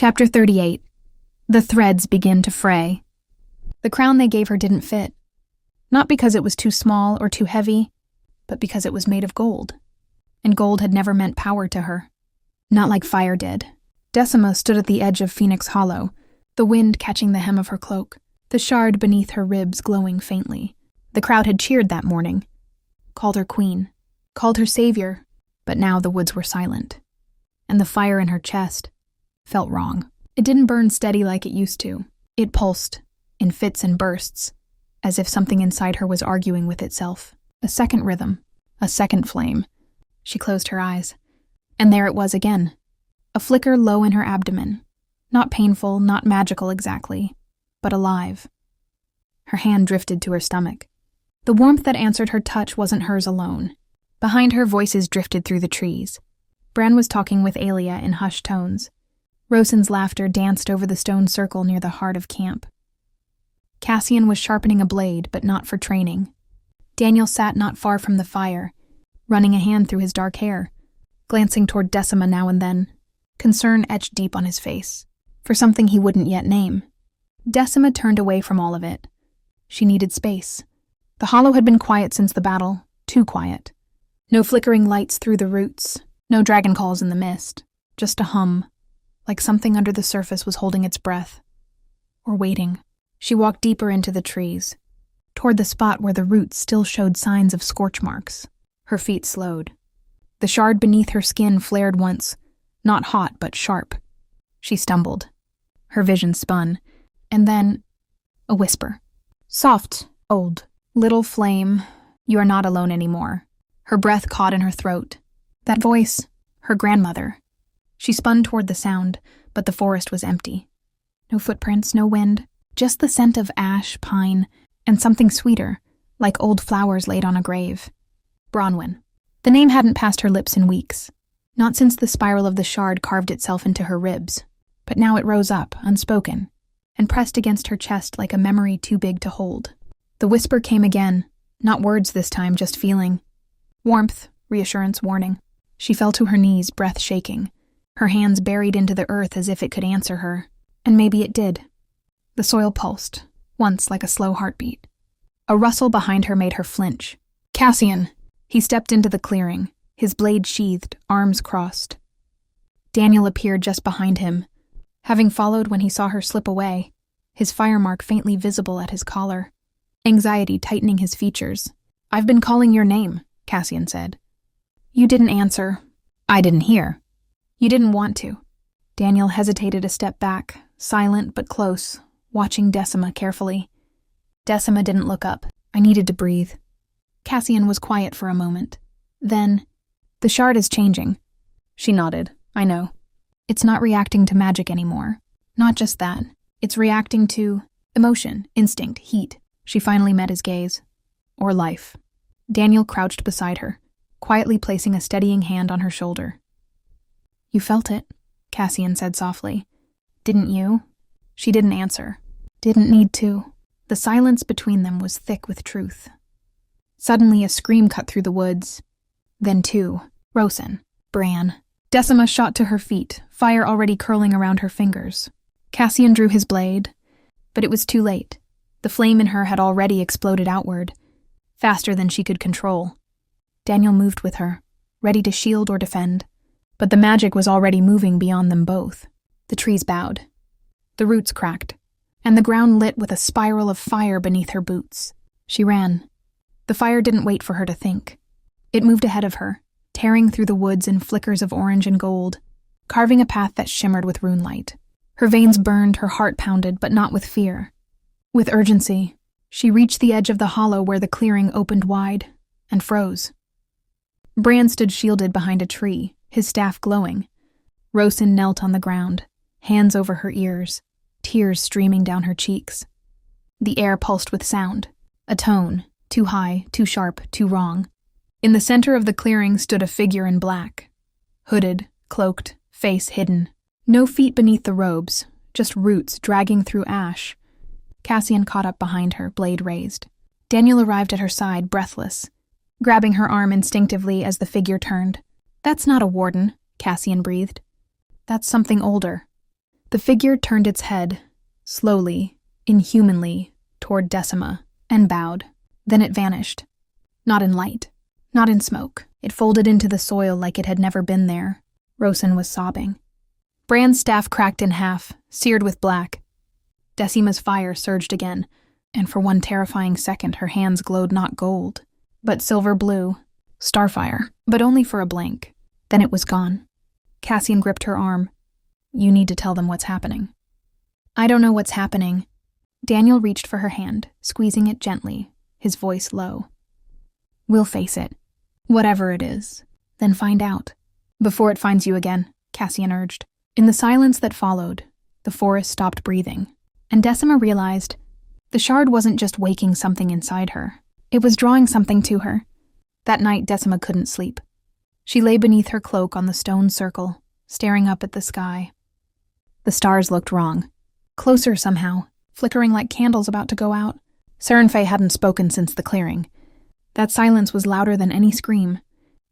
Chapter 38. The threads begin to fray. The crown they gave her didn't fit. Not because it was too small or too heavy, but because it was made of gold. And gold had never meant power to her. Not like fire did. Decima stood at the edge of Phoenix Hollow, the wind catching the hem of her cloak, the shard beneath her ribs glowing faintly. The crowd had cheered that morning, called her queen, called her savior, but now the woods were silent. And the fire in her chest felt wrong. It didn't burn steady like it used to. It pulsed, in fits and bursts, as if something inside her was arguing with itself. A second rhythm, a second flame. She closed her eyes. And there it was again. A flicker low in her abdomen. Not painful, not magical exactly, but alive. Her hand drifted to her stomach. The warmth that answered her touch wasn't hers alone. Behind her, voices drifted through the trees. Bran was talking with Aelia in hushed tones. Rosen's laughter danced over the stone circle near the heart of camp. Cassian was sharpening a blade, but not for training. Daniel sat not far from the fire, running a hand through his dark hair, glancing toward Decima now and then, concern etched deep on his face, for something he wouldn't yet name. Decima turned away from all of it. She needed space. The hollow had been quiet since the battle, too quiet. No flickering lights through the roots, no dragon calls in the mist, just a hum, like something under the surface was holding its breath, or waiting. She walked deeper into the trees, toward the spot where the roots still showed signs of scorch marks. Her feet slowed. The shard beneath her skin flared once, not hot but sharp. She stumbled. Her vision spun, and then a whisper. Soft, old, little flame, you are not alone anymore. Her breath caught in her throat. That voice, her grandmother. She spun toward the sound, but the forest was empty. No footprints, no wind, just the scent of ash, pine, and something sweeter, like old flowers laid on a grave. Bronwyn. The name hadn't passed her lips in weeks, not since the spiral of the shard carved itself into her ribs, but now it rose up, unspoken, and pressed against her chest like a memory too big to hold. The whisper came again, not words this time, just feeling. Warmth, reassurance, warning. She fell to her knees, breath shaking, her hands buried into the earth as if it could answer her, and maybe it did. The soil pulsed, once like a slow heartbeat. A rustle behind her made her flinch. Cassian! He stepped into the clearing, his blade sheathed, arms crossed. Daniel appeared just behind him, having followed when he saw her slip away, his fire mark faintly visible at his collar, anxiety tightening his features. "I've been calling your name," Cassian said. "You didn't answer. I didn't hear. You didn't want to." Daniel hesitated a step back, silent but close, watching Decima carefully. Decima didn't look up. I needed to breathe. Cassian was quiet for a moment. Then, "The shard is changing." She nodded. "I know. It's not reacting to magic anymore. Not just that. It's reacting to emotion, instinct, heat." She finally met his gaze. "Or life." Daniel crouched beside her, quietly placing a steadying hand on her shoulder. "You felt it," Cassian said softly. "Didn't you?" She didn't answer. Didn't need to. The silence between them was thick with truth. Suddenly a scream cut through the woods. Then two. Rosen. Bran. Decima shot to her feet, fire already curling around her fingers. Cassian drew his blade, but it was too late. The flame in her had already exploded outward, faster than she could control. Daniel moved with her, ready to shield or defend, but the magic was already moving beyond them both. The trees bowed. The roots cracked, and the ground lit with a spiral of fire beneath her boots. She ran. The fire didn't wait for her to think. It moved ahead of her, tearing through the woods in flickers of orange and gold, carving a path that shimmered with runelight. Her veins burned, her heart pounded, but not with fear. With urgency, she reached the edge of the hollow where the clearing opened wide, and froze. Bran stood shielded behind a tree, his staff glowing. Rosen knelt on the ground, hands over her ears, tears streaming down her cheeks. The air pulsed with sound, a tone, too high, too sharp, too wrong. In the center of the clearing stood a figure in black, hooded, cloaked, face hidden. No feet beneath the robes, just roots dragging through ash. Cassian caught up behind her, blade raised. Daniel arrived at her side, breathless, grabbing her arm instinctively as the figure turned. "That's not a warden," Cassian breathed. "That's something older." The figure turned its head, slowly, inhumanly, toward Decima, and bowed. Then it vanished. Not in light, not in smoke. It folded into the soil like it had never been there. Rosen was sobbing. Bran's staff cracked in half, seared with black. Decima's fire surged again, and for one terrifying second her hands glowed not gold, but silver blue, starfire, but only for a blink. Then it was gone. Cassian gripped her arm. You need to tell them what's happening. I don't know what's happening. Daniel reached for her hand, squeezing it gently, his voice low. We'll face it. Whatever it is. Then find out. Before it finds you again, Cassian urged. In the silence that followed, the forest stopped breathing, and Decima realized the shard wasn't just waking something inside her. It was drawing something to her. That night, Decima couldn't sleep. She lay beneath her cloak on the stone circle, staring up at the sky. The stars looked wrong. Closer somehow, flickering like candles about to go out. Sernfe hadn't spoken since the clearing. That silence was louder than any scream.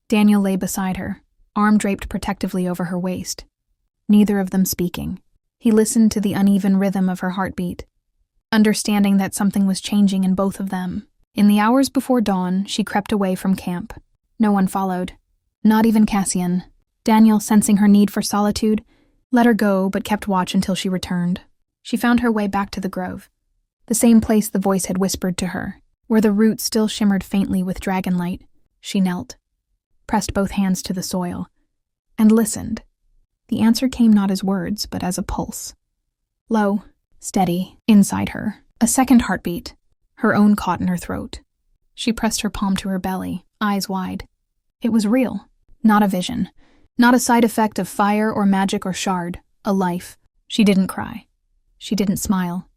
Daniel lay beside her, arm draped protectively over her waist. Neither of them speaking. He listened to the uneven rhythm of her heartbeat, understanding that something was changing in both of them. In the hours before dawn, she crept away from camp. No one followed. Not even Cassian. Daniel, sensing her need for solitude, let her go but kept watch until she returned. She found her way back to the grove, the same place the voice had whispered to her, where the roots still shimmered faintly with dragonlight. She knelt, pressed both hands to the soil, and listened. The answer came not as words, but as a pulse. Low, steady, inside her, a second heartbeat, her own caught in her throat. She pressed her palm to her belly, eyes wide. It was real, not a vision, not a side effect of fire or magic or shard, a life. She didn't cry. She didn't smile.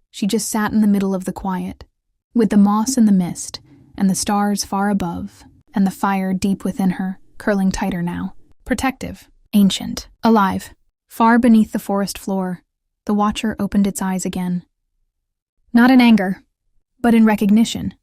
She just sat in the middle of the quiet, with the moss in the mist, and the stars far above, and the fire deep within her, curling tighter now. Protective, ancient, alive. Far beneath the forest floor, the watcher opened its eyes again. Not in anger, but in recognition.